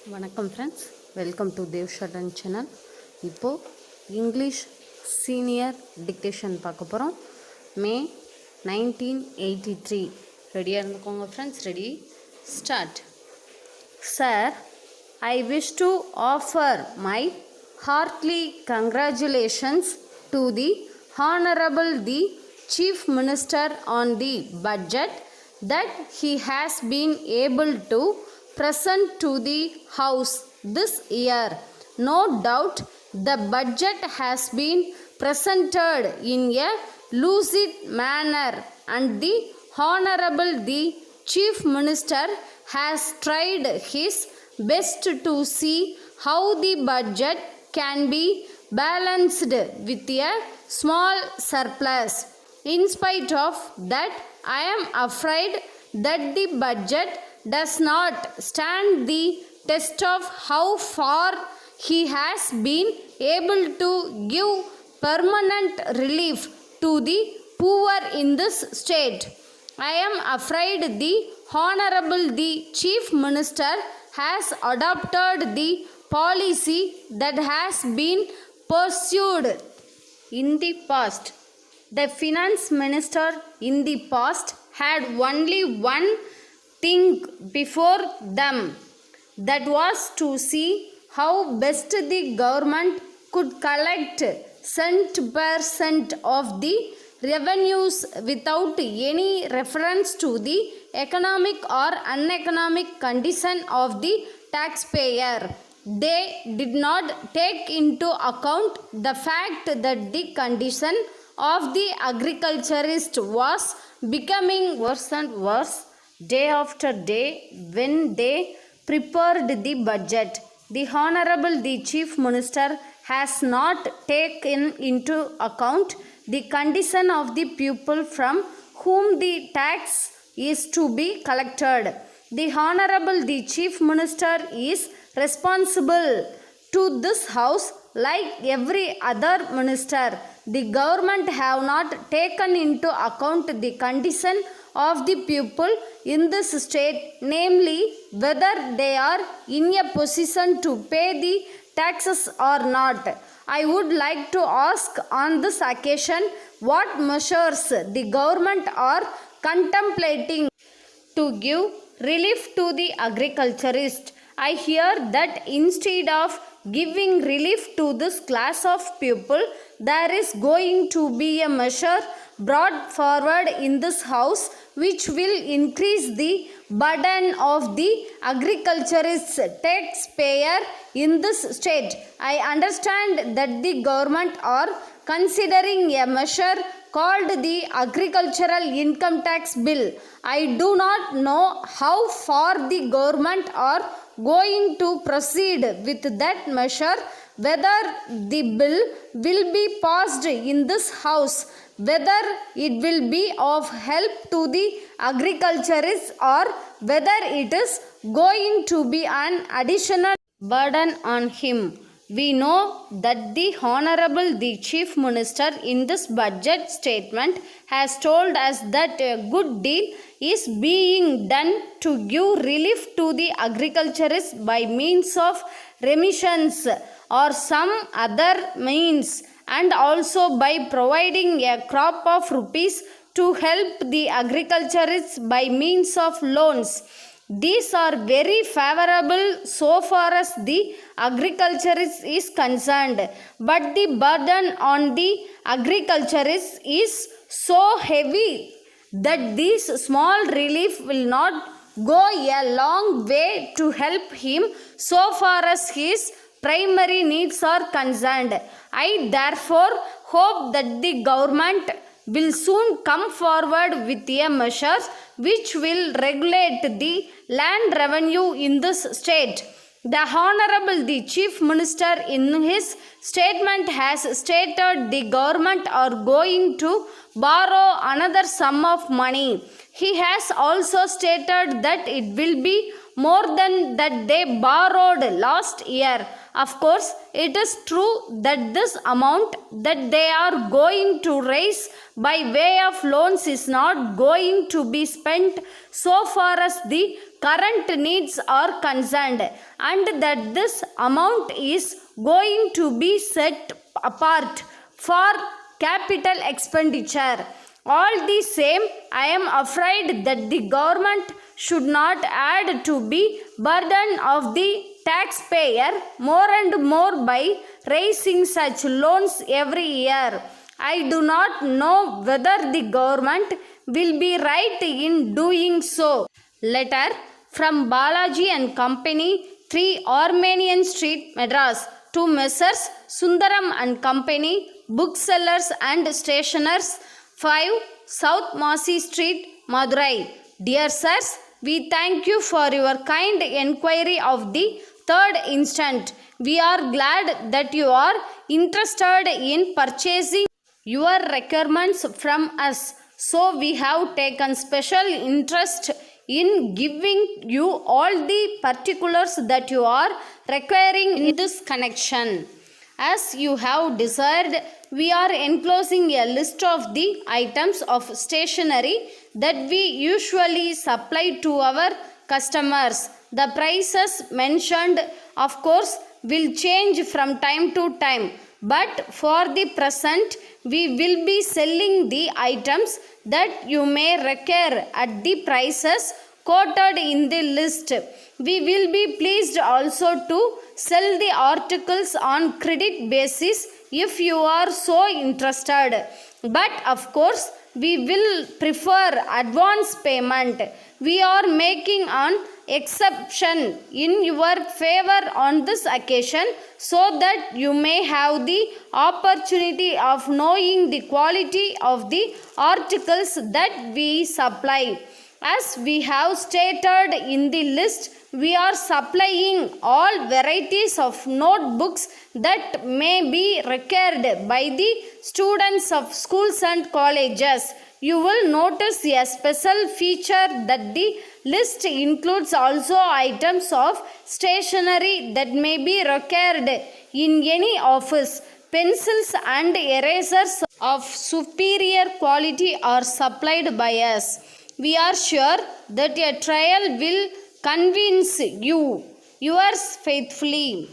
வணக்கம் friends, welcome to தேவ் ஷடன் சேனல். இப்போது இங்கிலீஷ் சீனியர் டிக்டேஷன் பார்க்க போகிறோம். மே 1983. ரெடியாக இருந்துக்கோங்க friends. Ready, start. Sir, I wish to offer my hearty congratulations to the Honorable the Chief Minister on the budget that he has been able to present to the House this year. No doubt the budget has been presented in a lucid manner and the Honorable the Chief Minister has tried his best to see how the budget can be balanced with a small surplus. In spite of that, I am afraid that the budget does not stand the test of how far he has been able to give permanent relief to the poor in this state. I am afraid the Honorable the Chief Minister has adopted the policy that has been pursued in the past. The finance minister in the past had only one thing before them, that was to see how best the government could collect cent per cent of the revenues without any reference to the economic or uneconomic condition of the taxpayer. They did not take into account the fact that the condition of the agriculturist was becoming worse and worse day after day when they prepared the budget. The Honorable the Chief Minister has not taken into account the condition of the people from whom the tax is to be collected. The Honorable the Chief Minister is responsible to this House like every other minister. The government have not taken into account the condition of the people in this state, namely whether they are in a position to pay the taxes or not. I would like to ask on this occasion what measures the government are contemplating to give relief to the agriculturist. I hear that instead of giving relief to this class of people, there is going to be a measure brought forward in this House which will increase the burden of the agriculturist taxpayer in this state. I understand that the government are considering a measure called the Agricultural Income Tax Bill. I do not know how far the government are going to proceed with that measure, whether the bill will be passed in this House, whether it will be of help to the agriculturists, or whether it is going to be an additional burden on him. We know that the Honorable the Chief Minister in this budget statement has told us that a good deal is being done to give relief to the agriculturists by means of remissions or some other means, and also by providing a crop of rupees to help the agriculturists by means of loans. These are very favorable so far as the agriculturist is concerned, but the burden on the agriculturist is so heavy that this small relief will not go a long way to help him so far as his primary needs are concerned. I therefore hope that the government will soon come forward with a measure which will regulate the land revenue in this state. The Honorable the Chief Minister in his statement has stated the government are going to borrow another sum of money. He has also stated that it will be more than that they borrowed last year. Of course, it is true that this amount that they are going to raise by way of loans is not going to be spent so far as the current needs are concerned, and that this amount is going to be set apart for capital expenditure. All the same, I am afraid that the government should not add to be burden of the taxpayer more and more by raising such loans every year. I do not know whether the government will be right in doing so. Letter from Balaji and Company, 3 Armenian Street, Madras, to Messrs. Sundaram and Company, booksellers and stationers, 5 South Masi Street, Madurai. Dear sirs, we thank you for your kind enquiry of the 3rd instant. We are glad that you are interested in purchasing your requirements from us. So we have taken special interest in giving you all the particulars that you are requiring in this connection. As you have desired, we are enclosing a list of the items of stationery that we usually supply to our customers. The prices mentioned, of course, will change from time to time, but for the present, we will be selling the items that you may require at the prices quoted in the list. We will be pleased also to sell the articles on credit basis if you are so interested. But of course, we will prefer advance payment. We are making an exception in your favor on this occasion so that you may have the opportunity of knowing the quality of the articles that we supply. As we have stated in the list, we are supplying all varieties of notebooks that may be required by the students of schools and colleges. You will notice a special feature that the list includes also items of stationery that may be required in any office. Pencils and erasers of superior quality are supplied by us. We are sure that a trial will convince you. Yours faithfully.